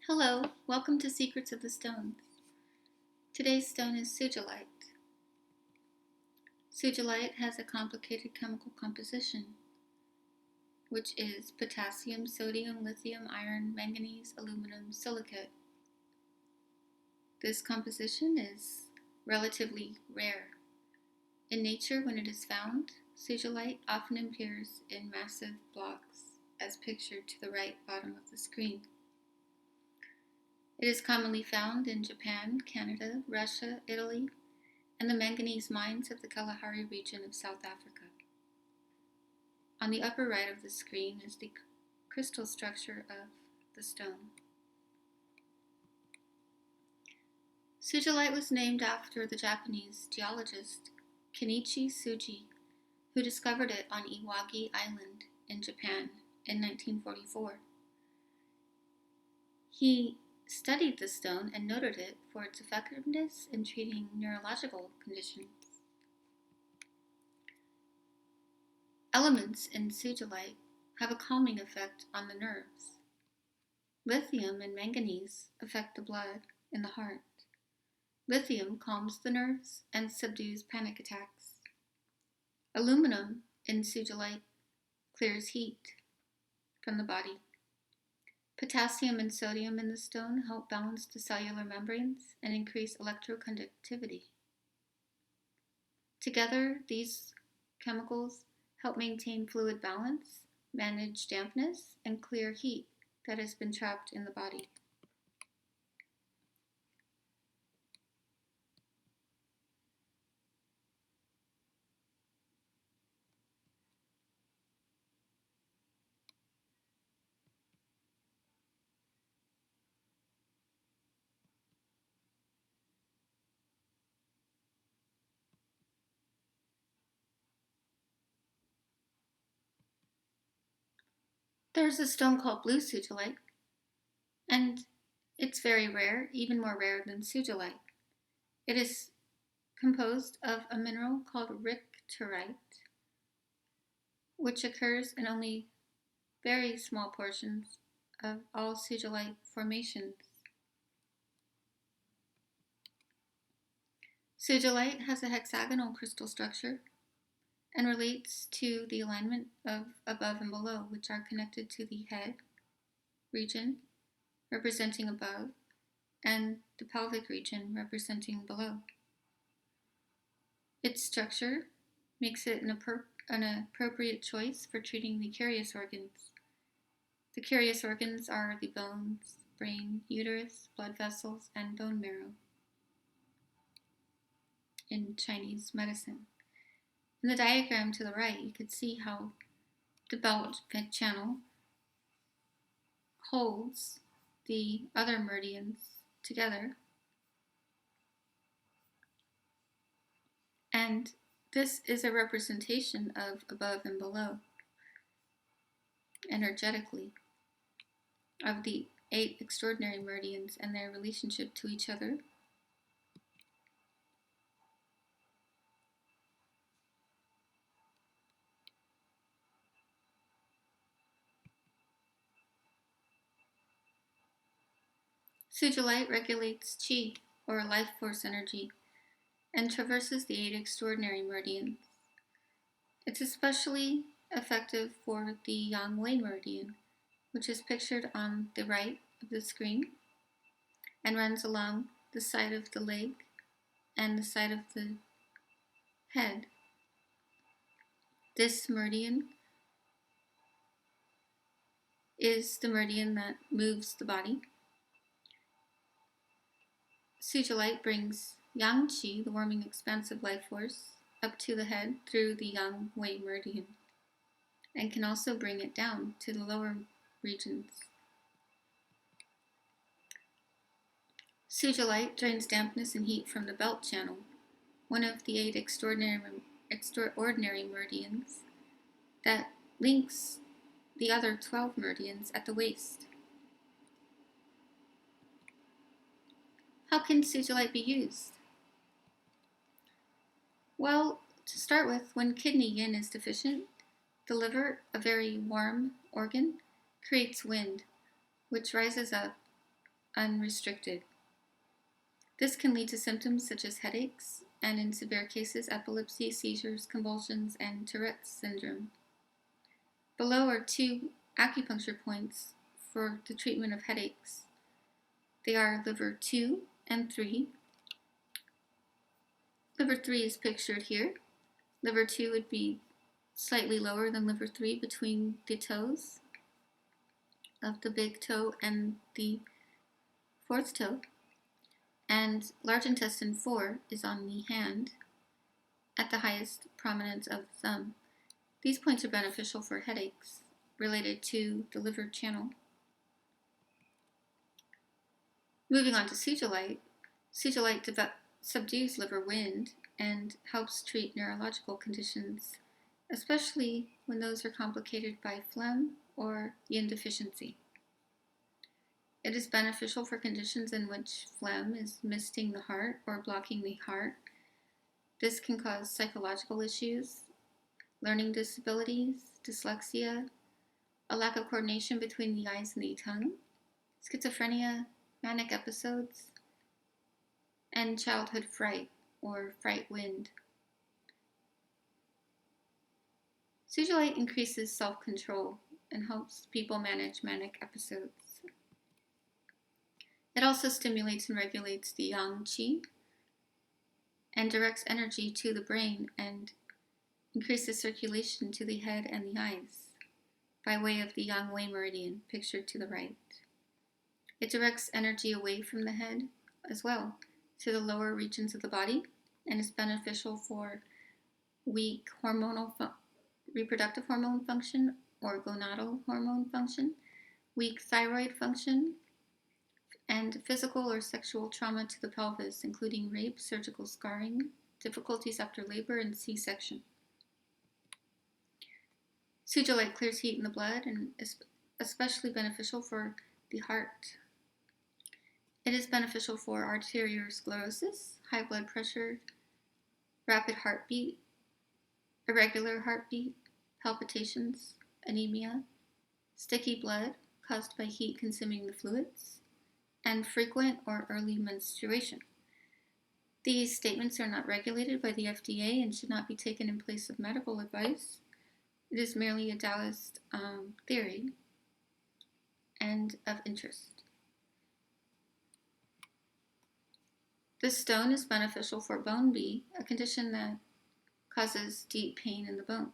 Hello, welcome to Secrets of the Stones. Today's stone is Sugilite. Sugilite has a complicated chemical composition, which is potassium, sodium, lithium, iron, manganese, aluminum, silicate. This composition is relatively rare. In nature, when it is found, Sugilite often appears in massive blocks, as pictured to the right bottom of the screen. It is commonly found in Japan, Canada, Russia, Italy, and the manganese mines of the Kalahari region of South Africa. On the upper right of the screen is the crystal structure of the stone. Sugilite was named after the Japanese geologist Kenichi Tsuji, who discovered it on Iwagi Island in Japan in 1944. He studied the stone and noted it for its effectiveness in treating neurological conditions. Elements in Sugilite have a calming effect on the nerves. Lithium and manganese affect the blood in the heart. Lithium calms the nerves and subdues panic attacks. Aluminum in Sugilite clears heat from the body. Potassium and sodium in the stone help balance the cellular membranes and increase electroconductivity. Together, these chemicals help maintain fluid balance, manage dampness, and clear heat that has been trapped in the body. There's a stone called blue Sugilite, and it's very rare, even more rare than Sugilite. It is composed of a mineral called ricturite, which occurs in only very small portions of all Sugilite formations. Sugilite has a hexagonal crystal structure and relates to the alignment of above and below, which are connected to the head region, representing above, and the pelvic region, representing below. Its structure makes it an appropriate choice for treating the curious organs. The curious organs are the bones, brain, uterus, blood vessels, and bone marrow in Chinese medicine. In the diagram to the right, you could see how the belt channel holds the other meridians together. And this is a representation of above and below, energetically, of the 8 extraordinary meridians and their relationship to each other. Sugilite regulates qi, or life force energy, and traverses the 8 extraordinary meridians. It's especially effective for the Yang Wei meridian, which is pictured on the right of the screen and runs along the side of the leg and the side of the head. This meridian is the meridian that moves the body. Sugilite brings Yang Qi, the warming, expansive life force, up to the head through the Yang Wei meridian, and can also bring it down to the lower regions. Sugilite drains dampness and heat from the belt channel, one of the 8 extraordinary meridians that links the other 12 meridians at the waist. How can Sugilite be used? Well, to start with, when kidney yin is deficient, the liver, a very warm organ, creates wind, which rises up unrestricted. This can lead to symptoms such as headaches, and in severe cases, epilepsy, seizures, convulsions, and Tourette's syndrome. Below are 2 acupuncture points for the treatment of headaches. They are liver 2 and 3. Liver 3 is pictured here. Liver 2 would be slightly lower than liver 3 between the toes of the big toe and the fourth toe. And large intestine 4 is on the hand at the highest prominence of the thumb. These points are beneficial for headaches related to the liver channel. Moving on to Sugilite. Sugilite subdues liver wind and helps treat neurological conditions, especially when those are complicated by phlegm or yin deficiency. It is beneficial for conditions in which phlegm is misting the heart or blocking the heart. This can cause psychological issues, learning disabilities, dyslexia, a lack of coordination between the eyes and the tongue, schizophrenia, manic episodes, and childhood fright or fright wind. Sugilite increases self-control and helps people manage manic episodes. It also stimulates and regulates the yang qi and directs energy to the brain and increases circulation to the head and the eyes by way of the yang wei meridian pictured to the right. It directs energy away from the head as well to the lower regions of the body and is beneficial for weak reproductive hormone function or gonadal hormone function, weak thyroid function, and physical or sexual trauma to the pelvis, including rape, surgical scarring, difficulties after labor, and C-section. Sugilite clears heat in the blood and is especially beneficial for the heart. It is beneficial for arteriosclerosis, high blood pressure, rapid heartbeat, irregular heartbeat, palpitations, anemia, sticky blood caused by heat consuming the fluids, and frequent or early menstruation. These statements are not regulated by the FDA and should not be taken in place of medical advice. It is merely a Daoist theory and of interest. This stone is beneficial for bone bee, a condition that causes deep pain in the bones.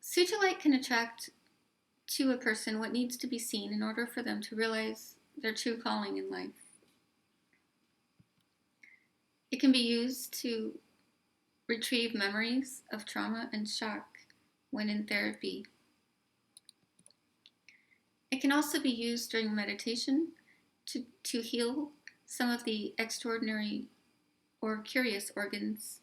Sugilite can attract to a person what needs to be seen in order for them to realize their true calling in life. It can be used to retrieve memories of trauma and shock when in therapy. It can also be used during meditation to heal some of the extraordinary or curious organs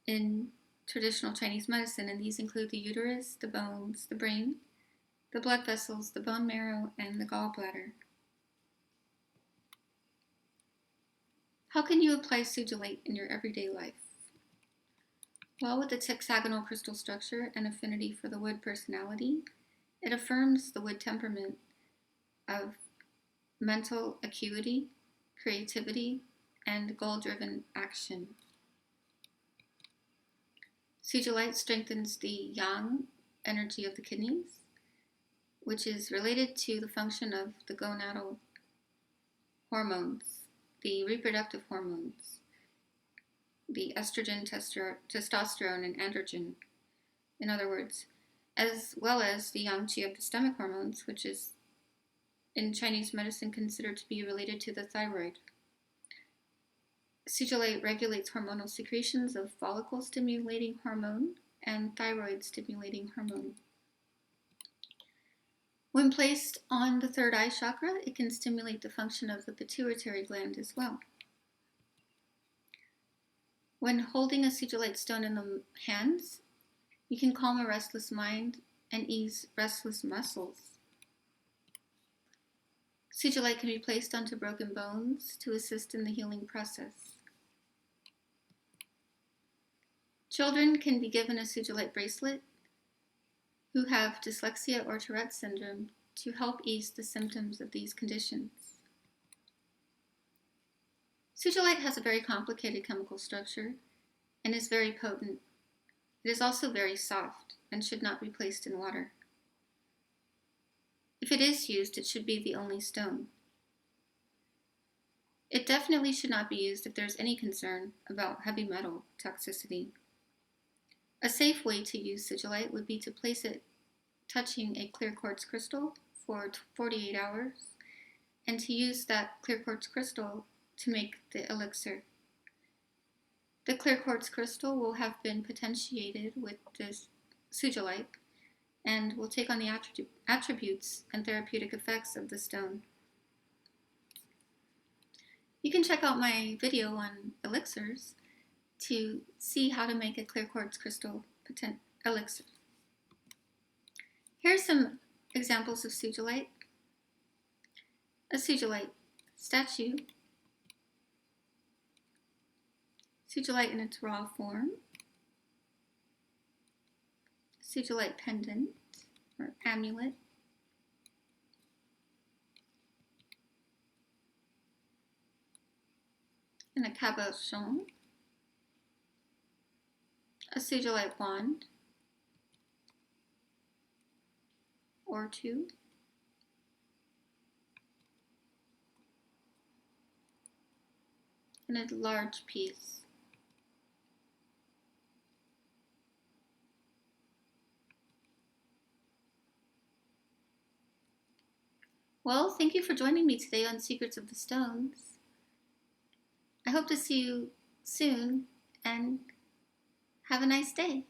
in traditional Chinese medicine, and these include the uterus, the bones, the brain, the blood vessels, the bone marrow, and the gallbladder. How can you apply Sugilite in your everyday life? Well, with its hexagonal crystal structure and affinity for the wood personality, it affirms the wood temperament of mental acuity, creativity, and goal-driven action. Sugilite strengthens the yang energy of the kidneys, which is related to the function of the gonadal hormones, the reproductive hormones, the estrogen, testosterone, and androgen, in other words, as well as the yang qi of the stomach hormones, which is in Chinese medicine considered to be related to the thyroid. Sugilite regulates hormonal secretions of follicle-stimulating hormone and thyroid-stimulating hormone. When placed on the third eye chakra, it can stimulate the function of the pituitary gland as well. When holding a Sugilite stone in the hands, you can calm a restless mind and ease restless muscles. Sugilite can be placed onto broken bones to assist in the healing process. Children can be given a Sugilite bracelet who have dyslexia or Tourette's syndrome to help ease the symptoms of these conditions. Sugilite has a very complicated chemical structure and is very potent. It is also very soft and should not be placed in water. If it is used, it should be the only stone. It definitely should not be used if there's any concern about heavy metal toxicity. A safe way to use Sugilite would be to place it touching a clear quartz crystal for 48 hours and to use that clear quartz crystal to make the elixir. The clear quartz crystal will have been potentiated with this Sugilite and will take on the attributes and therapeutic effects of the stone. You can check out my video on elixirs to see how to make a clear quartz crystal elixir. Here are some examples of Sugilite. A Sugilite statue, Sugilite in its raw form, Sugilite pendant or amulet, and a cabochon, a Sugilite wand or two, and a large piece. Well, thank you for joining me today on Secrets of the Stones. I hope to see you soon, and have a nice day.